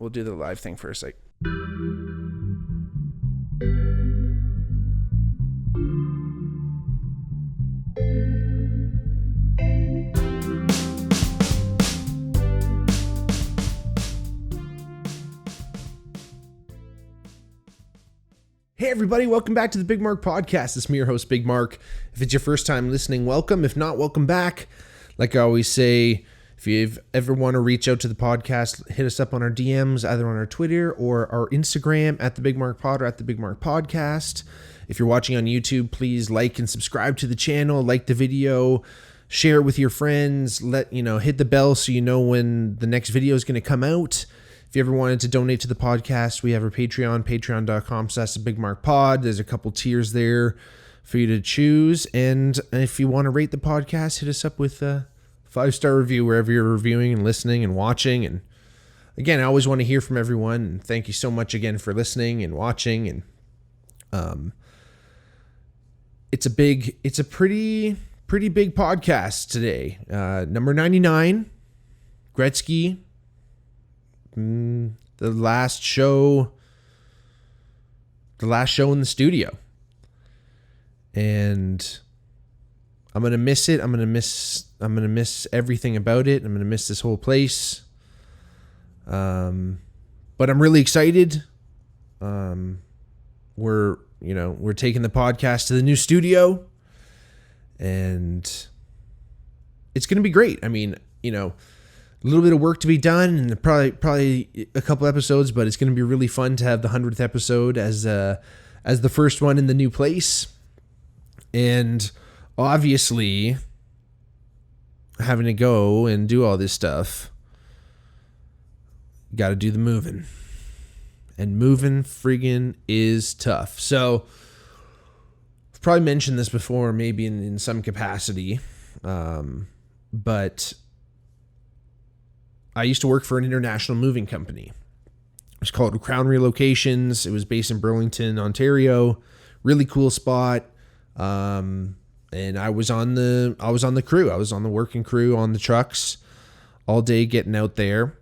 we'll do the live thing first. Like, hey everybody, welcome back to the Bigmark podcast. It's me, your host, Bigmark. If it's your first time listening, welcome. If not, welcome back. Like I always say, if you ever want to reach out to the podcast, hit us up on our DMs, either on our Twitter or our Instagram at the Bigmark Pod or at the Bigmark Podcast. If you're watching on YouTube, please like and subscribe to the channel, like the video, share it with your friends, hit the bell so you know when the next video is going to come out. If you ever wanted to donate to the podcast, we have our Patreon, patreon.com/thebigmarkpod. There's a couple tiers there for you to choose. And if you want to rate the podcast, hit us up with a 5-star review wherever you're reviewing and listening and watching. And again, I always want to hear from everyone. And thank you so much again for listening and watching. And it's a pretty big podcast today. Number 99, Gretzky. The last show in the studio, and I'm gonna miss it. I'm gonna miss everything about it. I'm gonna miss this whole place. But I'm really excited. We're taking the podcast to the new studio, and it's gonna be great. I mean, a little bit of work to be done, and probably a couple episodes, but it's going to be really fun to have the 100th episode as the first one in the new place. And obviously, having to go and do all this stuff, got to do the moving. And moving friggin' is tough. So, I've probably mentioned this before, maybe in some capacity, but I used to work for an international moving company. It was called Crown Relocations. It was based in Burlington, Ontario. Really cool spot. And I was on the crew. I was on the working crew on the trucks all day, getting out there.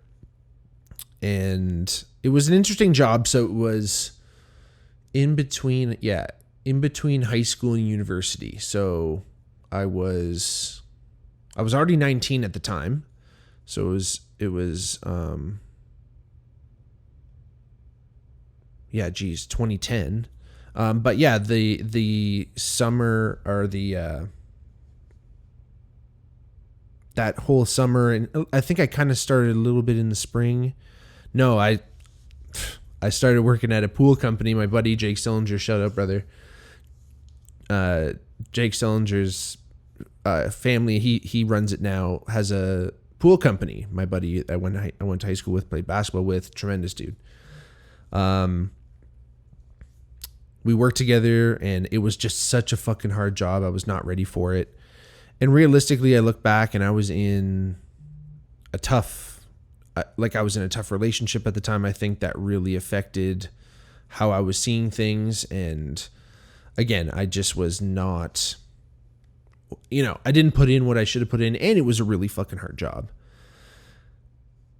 And it was an interesting job. So it was in between high school and university. So I was already 19 at the time. So it was 2010. But yeah, the summer or that whole summer, and I think I kind of started a little bit in the spring. No, I started working at a pool company. My buddy Jake Sillinger, shout out, brother. Jake Sillinger's family, he runs it now, has a pool company. My buddy I went to high school with, played basketball with, tremendous dude. We worked together, and it was just such a fucking hard job. I was not ready for it. And realistically, I look back, and I was in a tough relationship at the time. I think that really affected how I was seeing things. And again, I just was not, I didn't put in what I should have put in, and it was a really fucking hard job.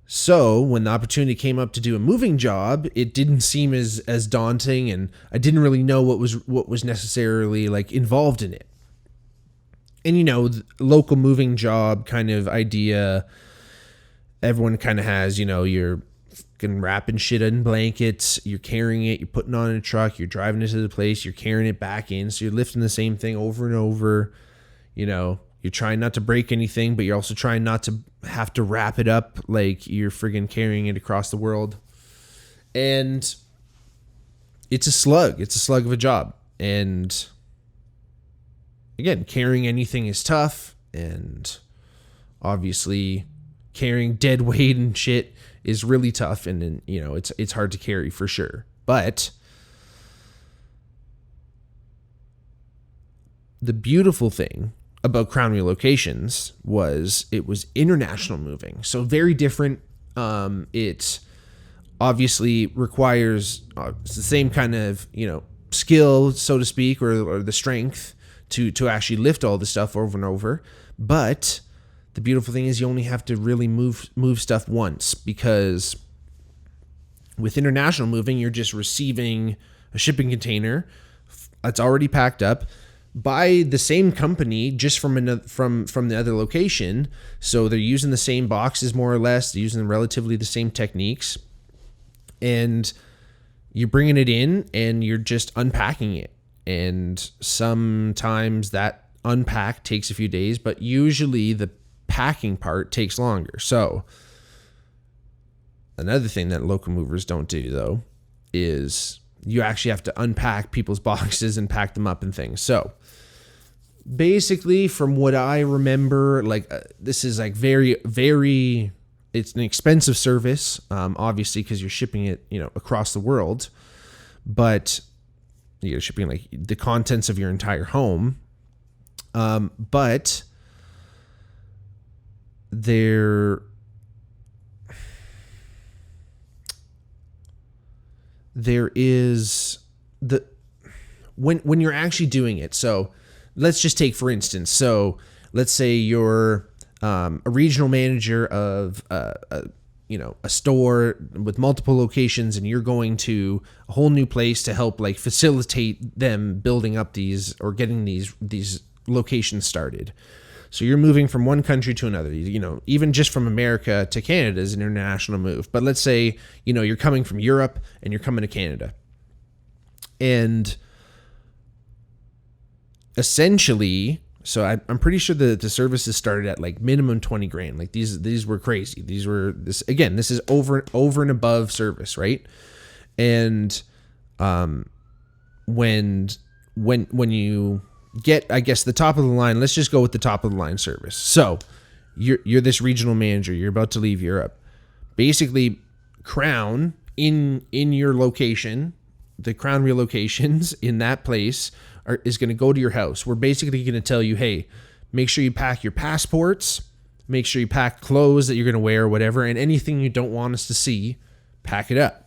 So when the opportunity came up to do a moving job, it didn't seem as daunting, and I didn't really know what was necessarily involved in it. And the local moving job kind of idea, everyone kind of has, you're fucking wrapping shit in blankets, you're carrying it, you're putting it on a truck, you're driving it to the place, you're carrying it back in, so you're lifting the same thing over and over. You're trying not to break anything, but you're also trying not to have to wrap it up like you're friggin' carrying it across the world. And it's a slug. It's a slug of a job. And again, carrying anything is tough. And obviously carrying dead weight and shit is really tough. And it's hard to carry for sure. But the beautiful thing about Crown Relocations was it was international moving. So very different. It obviously requires it's the same kind of, skill, so to speak, or the strength to actually lift all the stuff over and over. But the beautiful thing is you only have to really move stuff once, because With international moving, you're just receiving a shipping container that's already packed up by the same company, just from the other location. So they're using the same boxes more or less. They're using relatively the same techniques, and you're bringing it in and you're just unpacking it. And sometimes that unpack takes a few days, but usually the packing part takes longer. So another thing that local movers don't do, though, is you actually have to unpack people's boxes and pack them up and things. So basically, from what I remember, this is like very, very, it's an expensive service, obviously, because you're shipping it, across the world, but you're shipping like the contents of your entire home. But there is when you're actually doing it. So let's just take, for instance, so let's say you're a regional manager of a store with multiple locations, and you're going to a whole new place to help like facilitate them building up these or getting these locations started. So you're moving from one country to another, even just from America to Canada is an international move. But let's say, you're coming from Europe and you're coming to Canada. And essentially, so I'm pretty sure that the services started at like minimum 20 grand. Like these were crazy. This is over and above service, right? And when you get, I guess, the top of the line, let's just go with the top of the line service. So you're this regional manager, you're about to leave Europe. Basically, Crown in your location, the Crown relocations in that place is going to go to your house. We're basically going to tell you, hey, make sure you pack your passports, make sure you pack clothes that you're going to wear or whatever, and anything you don't want us to see, pack it up.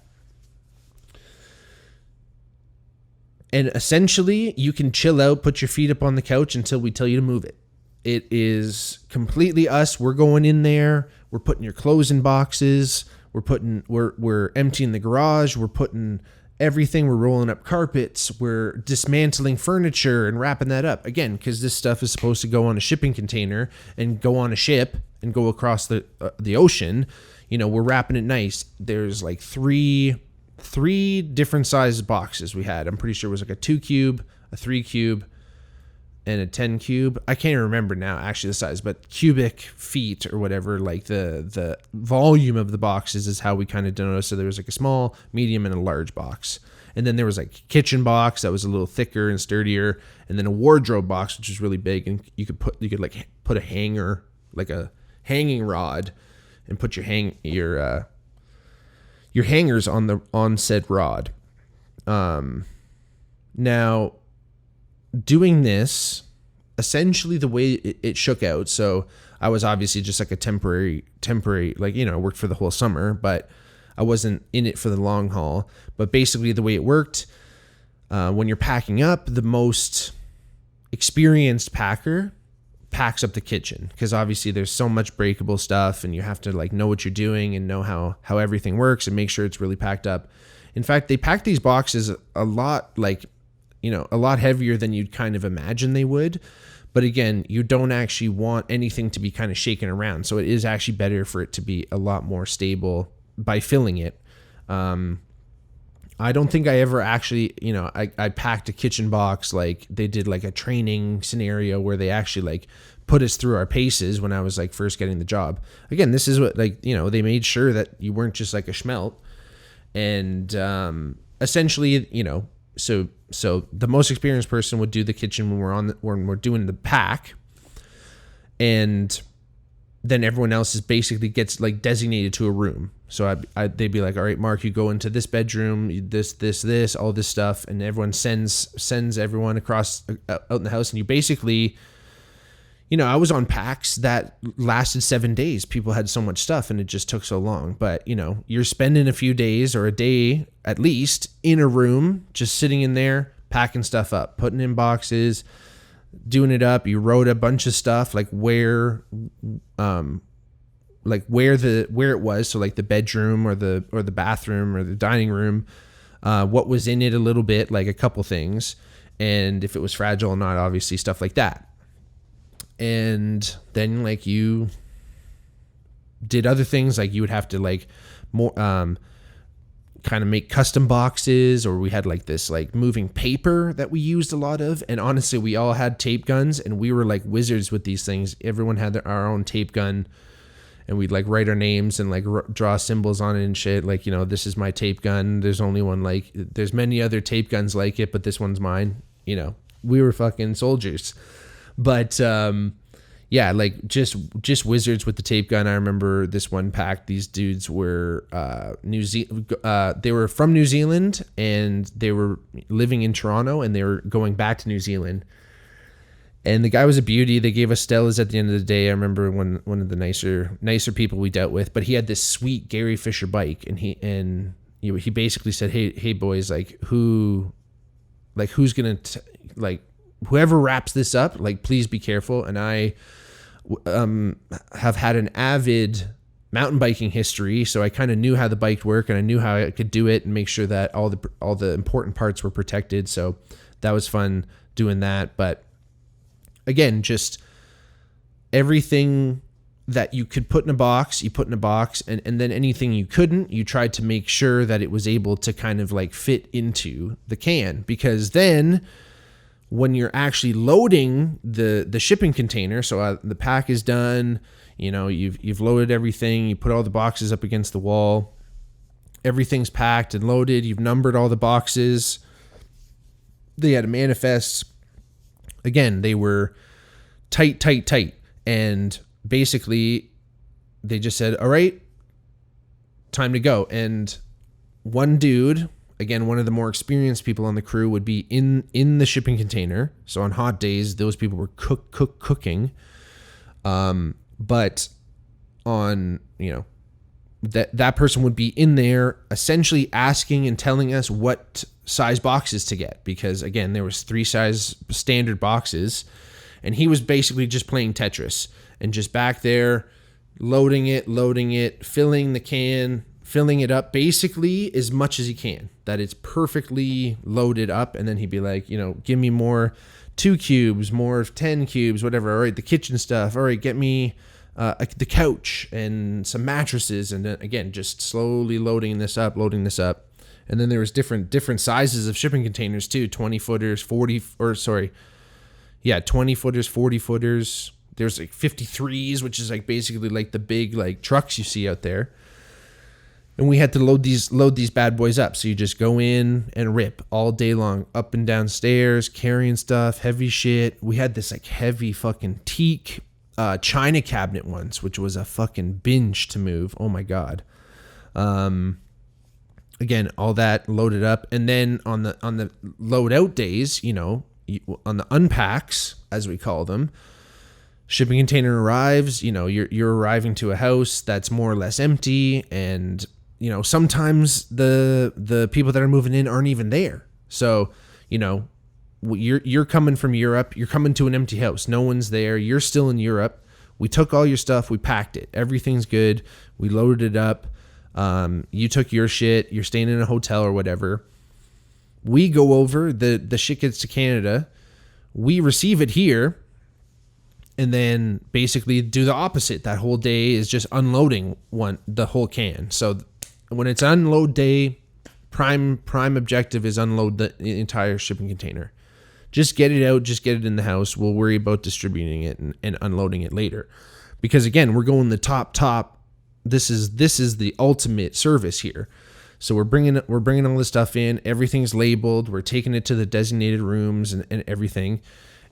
And essentially, you can chill out, put your feet up on the couch until we tell you to move it. It is completely us. We're going in there. We're putting your clothes in boxes. We're emptying the garage. We're putting everything. We're rolling up carpets. We're dismantling furniture and wrapping that up. Again, because this stuff is supposed to go on a shipping container and go on a ship and go across the ocean. We're wrapping it nice. There's like three different size boxes we had. I'm pretty sure it was like a 2 cube, a 3 cube, and a 10 cube. I can't remember now actually the size, but cubic feet or whatever, like the volume of the boxes is how we kind of denote. So there was like a small, medium, and a large box. And then there was like a kitchen box that was a little thicker and sturdier, and then a wardrobe box, which was really big, and you could put a hanger, like a hanging rod, and put your hangers on said rod. Now, doing this, essentially the way it shook out, so I was obviously just like a temporary, worked for the whole summer, but I wasn't in it for the long haul. But basically the way it worked, when you're packing up, the most experienced packer packs up the kitchen, because obviously there's so much breakable stuff and you have to like know what you're doing and know how everything works and make sure it's really packed up. In fact, they pack these boxes a lot a lot heavier than you'd kind of imagine they would. But again, you don't actually want anything to be kind of shaken around. So it is actually better for it to be a lot more stable by filling it. I don't think I ever actually, I packed a kitchen box like they did like a training scenario where they actually like put us through our paces when I was like first getting the job. Again, this is what they made sure that you weren't just like a schmelt. And essentially, so the most experienced person would do the kitchen when we're doing the pack, and then everyone else basically gets like designated to a room. So they'd be like, all right, Mark, you go into this bedroom, this, all this stuff, and everyone sends everyone across out in the house, and you basically, I was on packs that lasted 7 days. People had so much stuff and it just took so long. But, you're spending a few days or a day at least in a room, just sitting in there, packing stuff up, putting in boxes, doing it up. You wrote a bunch of stuff like where like where it was, so like the bedroom or the bathroom or the dining room, what was in it a little bit, like a couple things, and if it was fragile or not, obviously, stuff like that. And then like you did other things, like you would have to like more kind of make custom boxes, or we had like this like moving paper that we used a lot of. And honestly, we all had tape guns, and we were like wizards with these things. Everyone had our own tape gun, and we'd like write our names and like draw symbols on it and shit. Like, you know, this is my tape gun. There's only one, like there's many other tape guns like it, but this one's mine. You know, we were fucking soldiers. But yeah, like just wizards with the tape gun. I remember this one pack. These dudes were they were from New Zealand, and they were living in Toronto, and they were going back to New Zealand. And the guy was a beauty. They gave us Stellas at the end of the day. I remember one of the nicer people we dealt with. But he had this sweet Gary Fisher bike, and he basically said, hey boys, like who's gonna like whoever wraps this up, like please be careful. And I have had an avid mountain biking history, so I kind of knew how the bike worked, and I knew how I could do it and make sure that all the important parts were protected. So that was fun doing that. But again, just everything that you could put in a box, you put in a box, and then anything you couldn't, you tried to make sure that it was able to kind of like fit into the can, because then when you're actually loading the shipping container, so the pack is done, you know, you've loaded everything, you put all the boxes up against the wall, everything's packed and loaded, you've numbered all the boxes, they had a manifest. Again, they were tight, and basically they just said, all right, time to go. And one dude, again, one of the more experienced people on the crew, would be in the shipping container. So on hot days, those people were cooking. But on, you know, that person would be in there essentially asking and telling us what size boxes to get, because again, there was 3 size standard boxes, and he was basically just playing Tetris and just back there loading it, filling the can, filling it up basically as much as he can, that it's perfectly loaded up. And then he'd be like, you know, give me more 2 cubes, more 10 cubes, whatever. All right, the kitchen stuff. All right, get me the couch and some mattresses. And then again, just slowly loading this up. And then there was different sizes of shipping containers too, 20 footers, 20 footers, 40 footers. There's like 53s, which is like basically like the big like trucks you see out there. And we had to load these bad boys up. So you just go in and rip all day long, up and down stairs, carrying stuff, heavy shit. We had this like heavy fucking teak china cabinet once, which was a fucking binge to move. Oh my God. Again, all that loaded up. And then on the load out days, you know, on the unpacks, as we call them, shipping container arrives, you know, you're arriving to a house that's more or less empty, and you know, sometimes the people that are moving in aren't even there. So, you know, you're coming from Europe, you're coming to an empty house, no one's there, you're still in Europe. We took all your stuff, we packed it, everything's good, we loaded it up. You took your shit, you're staying in a hotel or whatever. We go over, the shit gets to Canada, we receive it here, and then basically do the opposite. That whole day is just unloading the whole can. So when it's unload day, prime objective is unload the entire shipping container. Just get it out, just get it in the house. We'll worry about distributing it and unloading it later. Because again, we're going the top. This is the ultimate service here. So we're bringing all this stuff in. Everything's labeled. We're taking it to the designated rooms and everything.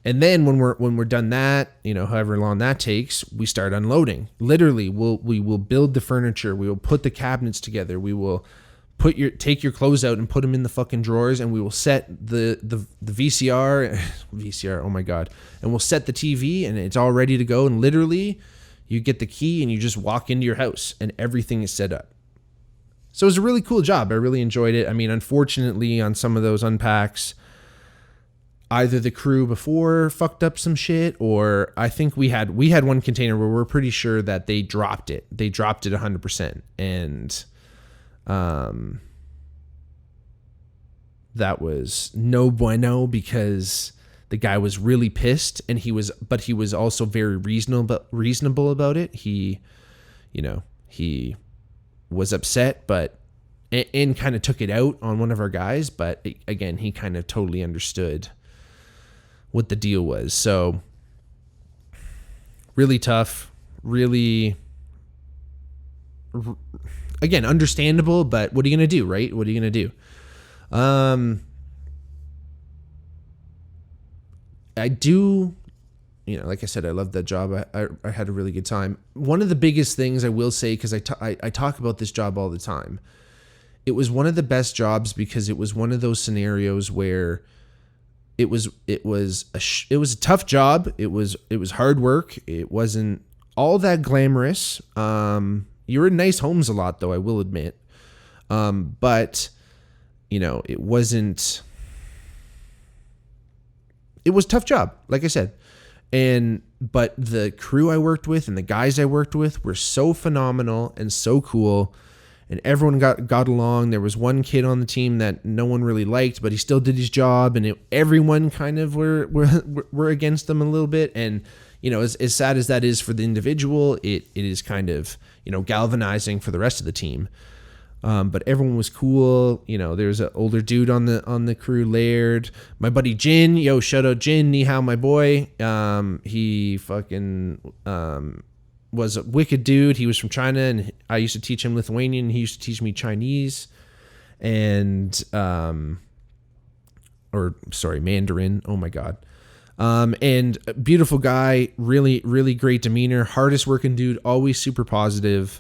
And then when we're done that, you know, however long that takes, we start unloading. Literally, we will build the furniture. We will put the cabinets together. We will take your clothes out and put them in the fucking drawers, and we will set the VCR. Oh my God! And we'll set the TV, and it's all ready to go. And literally, you get the key and you just walk into your house, and everything is set up. So it was a really cool job. I really enjoyed it. I mean, unfortunately, on some of those unpacks, either the crew before fucked up some shit, or I think we had one container where we're pretty sure that they dropped it. They dropped it 100%, and that was no bueno, because the guy was really pissed, and he was also very reasonable about it. He was upset, but and kind of took it out on one of our guys, but again, he kind of totally understood what the deal was. So really tough, really, again, understandable, but what are you going to do, right? What are you going to do? I do, like I said, I love that job. I had a really good time. One of the biggest things I will say, because I talk about this job all the time, it was one of the best jobs because it was one of those scenarios where it was a tough job. It was hard work. It wasn't all that glamorous. You were in nice homes a lot, though, I will admit. But it wasn't. It was a tough job, like I said. But the crew I worked with and the guys I worked with were so phenomenal and so cool, and everyone got along. There was one kid on the team that no one really liked, but he still did his job, and everyone kind of were against them a little bit. And as sad as that is for the individual, it is kind of galvanizing for the rest of the team. But everyone was cool. There's an older dude on the crew, Laird. My buddy Jin, shout out Jin, ni hao, my boy. He fucking was a wicked dude. He was from China, and I used to teach him Lithuanian. He used to teach me Chinese, and Mandarin. Oh my God. And a beautiful guy, really, really great demeanor, hardest working dude, always super positive.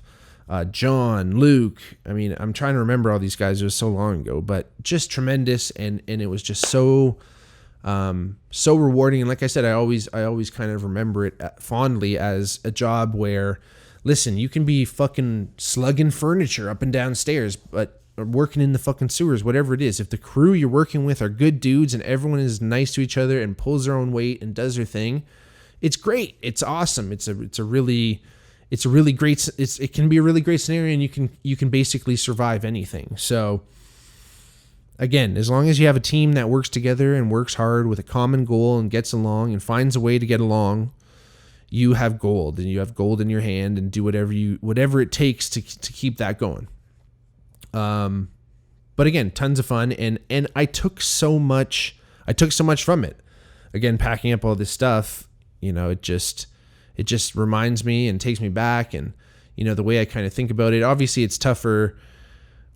John, Luke, I'm trying to remember all these guys. It was so long ago, but just tremendous. And it was just so rewarding. And like I said, I always kind of remember it fondly as a job where, listen, you can be fucking slugging furniture up and down stairs, but working in the fucking sewers, whatever it is. If the crew you're working with are good dudes and everyone is nice to each other and pulls their own weight and does their thing, it's great. It's awesome. It can be a really great scenario, and you can basically survive anything. So again, as long as you have a team that works together and works hard with a common goal and gets along and finds a way to get along, you have gold, and you have gold in your hand, and do whatever it takes to keep that going. But again, tons of fun, and I took so much from it. Again, packing up all this stuff, it just reminds me and takes me back, and the way I kind of think about it. Obviously, it's tougher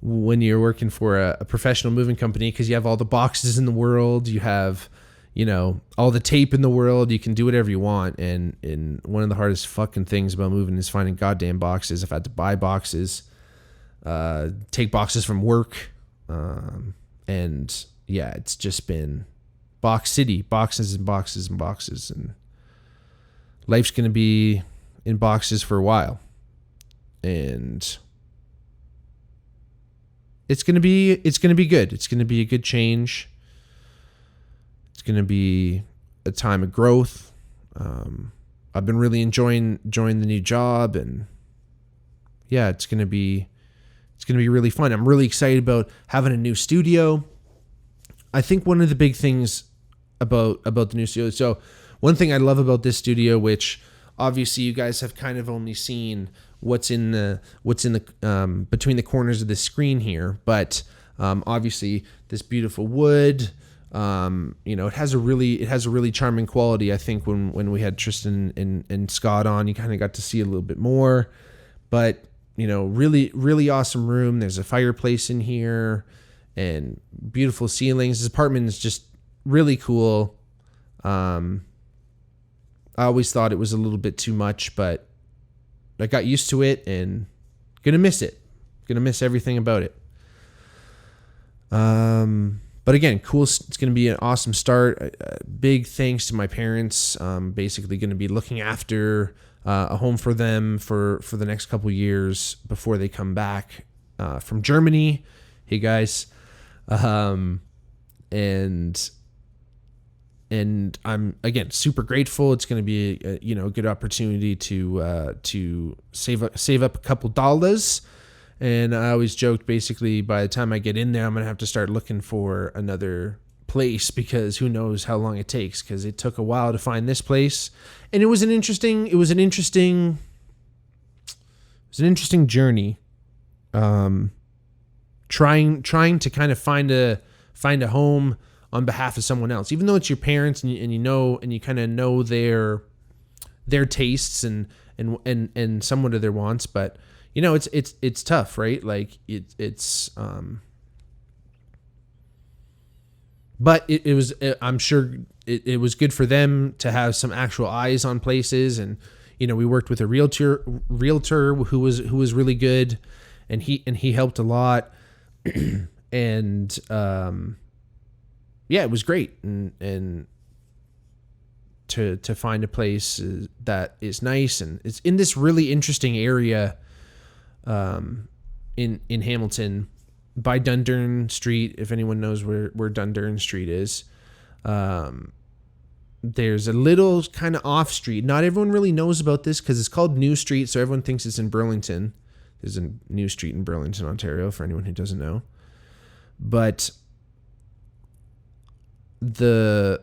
when you're working for a professional moving company, because you have all the boxes in the world, you have all the tape in the world, you can do whatever you want, and one of the hardest fucking things about moving is finding goddamn boxes. I've had to buy boxes, take boxes from work, and yeah, it's just been box city, boxes and boxes and boxes, and life's going to be in boxes for a while, and it's going to be good. It's going to be a good change. It's going to be a time of growth. I've been really enjoying the new job, and yeah, it's going to be really fun. I'm really excited about having a new studio. I think one of the big things about the new studio. So one thing I love about this studio, which obviously you guys have kind of only seen what's in the between the corners of the screen here, but obviously this beautiful wood, it has a really charming quality. I think when we had Tristan and Scott on, you kind of got to see a little bit more, but really, really awesome room. There's a fireplace in here and beautiful ceilings. This apartment is just really cool. I always thought it was a little bit too much, but I got used to it, and gonna miss it. Gonna miss everything about it. But again, cool. It's gonna be an awesome start. Big thanks to my parents. Basically gonna be looking after a home for them for the next couple years before they come back from Germany. Hey guys, and and I'm again super grateful. It's going to be a good opportunity to save up a couple dollars. And I always joked, basically, by the time I get in there, I'm going to have to start looking for another place, because who knows how long it takes, because it took a while to find this place. And it was an interesting journey. Trying to kind of find a home on behalf of someone else, even though it's your parents, and you kind of know their tastes and somewhat of their wants, but it's tough, right? Like but it was, I'm sure it was good for them to have some actual eyes on places. And, we worked with a realtor who was really good, and he helped a lot. And, it was great. And to find a place that is nice, and it's in this really interesting area, in Hamilton, by Dundurn Street. If anyone knows where Dundurn Street is, there's a little kind of off street. Not everyone really knows about this because it's called New Street, so everyone thinks it's in Burlington. There's a New Street in Burlington, Ontario, for anyone who doesn't know. But the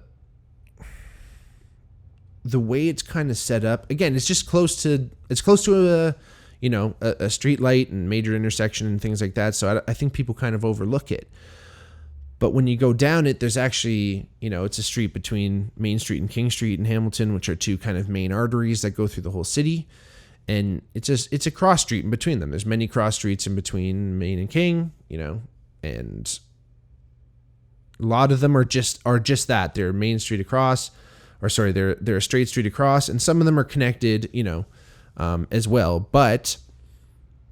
way it's kind of set up, again, it's close to a street light and major intersection and things like that. So I think people kind of overlook it. But when you go down it, there's actually, it's a street between Main Street and King Street in Hamilton, which are two kind of main arteries that go through the whole city. And it's a cross street in between them. There's many cross streets in between Main and King, and a lot of them are just that. They're Main Street across, they're a straight street across, and some of them are connected, as well. But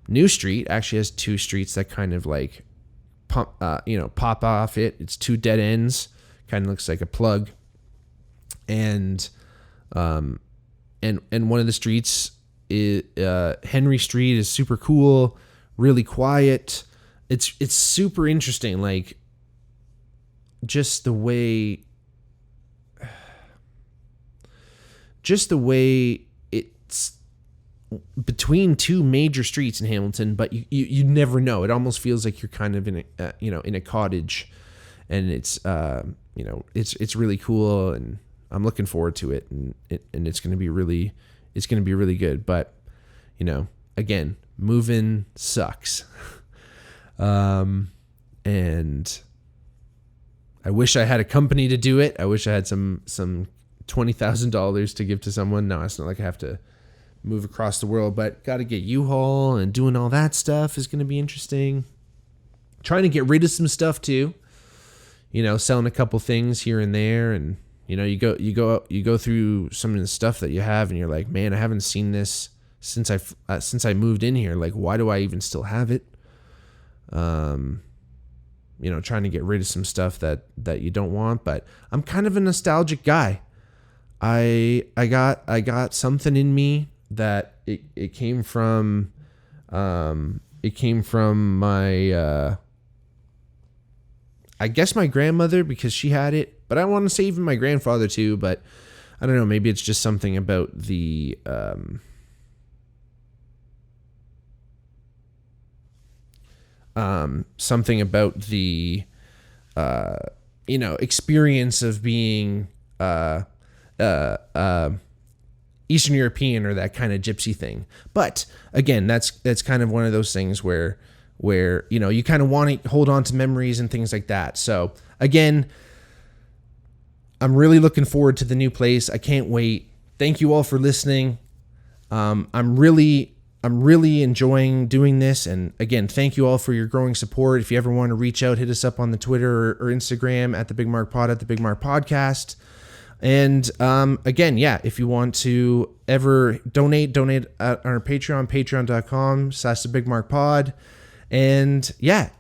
New Street actually has two streets that kind of like pop off it. It's two dead ends, kind of looks like a plug. And one of the streets is Henry Street, is super cool, really quiet. It's super interesting, like just the way it's between two major streets in Hamilton, but you never know. It almost feels like you're kind of in a cottage, and it's really cool, and I'm looking forward to it, and it's going to be really good. But again, moving sucks. And I wish I had a company to do it. I wish I had some $20,000 to give to someone. No, it's not like I have to move across the world, but got to get U-Haul, and doing all that stuff is going to be interesting. Trying to get rid of some stuff too, selling a couple things here and there. And, you go through some of the stuff that you have, and you're like, man, I haven't seen this since I moved in here. Like, why do I even still have it? Trying to get rid of some stuff that you don't want, but I'm kind of a nostalgic guy. I got something in me that it came from my I guess my grandmother, because she had it, but I want to say even my grandfather too. But I don't know, maybe it's just something about the experience of being Eastern European, or that kind of gypsy thing. But again, that's kind of one of those things where you kind of want to hold on to memories and things like that. So again, I'm really looking forward to the new place. I can't wait. Thank you all for listening. I'm really enjoying doing this. And again, thank you all for your growing support. If you ever want to reach out, hit us up on the Twitter or Instagram at the Bigmark Pod, at the Bigmark Podcast. And again, if you want to ever donate on our Patreon, patreon.com/the Bigmark Pod. And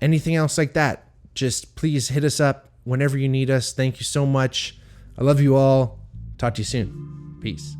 anything else like that, just please hit us up whenever you need us. Thank you so much. I love you all. Talk to you soon. Peace.